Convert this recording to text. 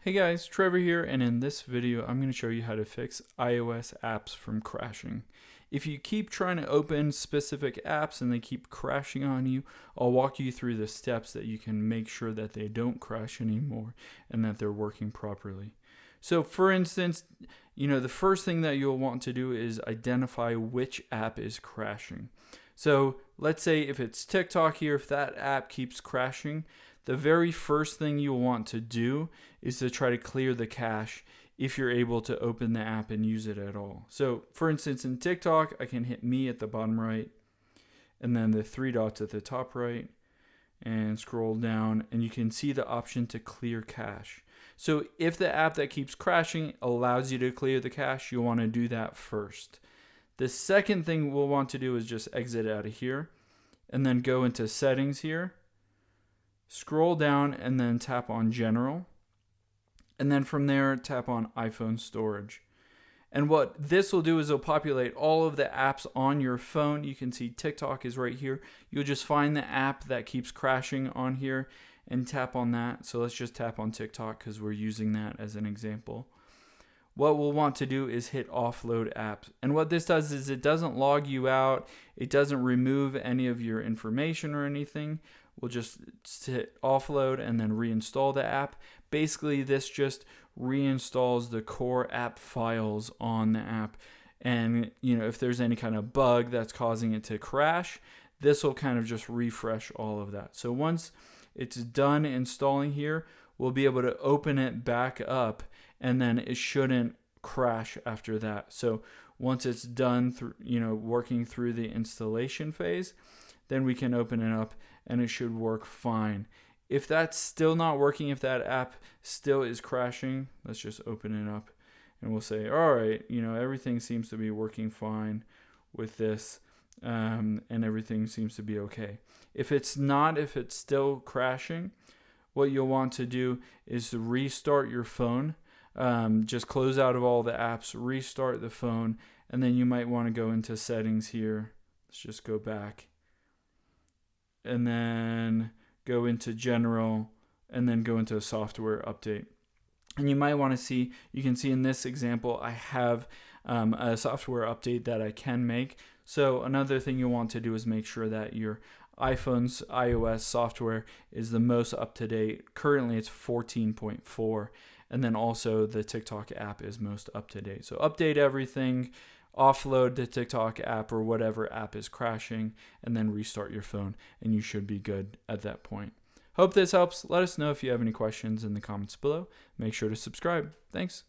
Hey guys, Trevor here, and in this video I'm going to show you how to fix iOS apps from crashing. If you keep trying to open specific apps and they keep crashing on you, I'll walk you through the steps that you can make sure that they don't crash anymore and that they're working properly. So for instance, the first thing that you'll want to do is identify which app is crashing. So let's say if it's TikTok here, if that app keeps crashing, the very first thing you'll want to do is to try to clear the cache if you're able to open the app and use it at all. So for instance, in TikTok, I can hit me at the bottom right and then the three dots at the top right and scroll down, and you can see the option to clear cache. So if the app that keeps crashing allows you to clear the cache, you'll want to do that first. The second thing we'll want to do is just exit out of here and then go into settings here. Scroll down and then tap on General. And then from there, tap on iPhone Storage. And what this will do is it'll populate all of the apps on your phone. You can see TikTok is right here. You'll just find the app that keeps crashing on here and tap on that. So let's just tap on TikTok because we're using that as an example. What we'll want to do is hit offload apps. And what this does is it doesn't log you out. It doesn't remove any of your information or anything. We'll just hit offload and then reinstall the app. Basically, this just reinstalls the core app files on the app. And if there's any kind of bug that's causing it to crash, this will kind of just refresh all of that. So once it's done installing here, we'll be able to open it back up, and then it shouldn't crash after that. So once it's done working through the installation phase, then we can open it up and it should work fine. If that's still not working, if that app still is crashing, let's just open it up and we'll say, all right, everything seems to be working fine with this, and everything seems to be okay. If it's not, if it's still crashing, what you'll want to do is to restart your phone. Just close out of all the apps, restart the phone, and then you might want to go into settings here. Let's just go back. And then go into general, and then go into a software update. And you might want to see, you can see in this example, I have a software update that I can make. So another thing you'll want to do is make sure that your iPhone's iOS software is the most up to date. Currently it's 14.4, and then also the TikTok app is most up to date. So update everything, offload the TikTok app or whatever app is crashing, and then restart your phone, and you should be good at that point. Hope this helps. Let us know if you have any questions in the comments below. Make sure to subscribe. Thanks.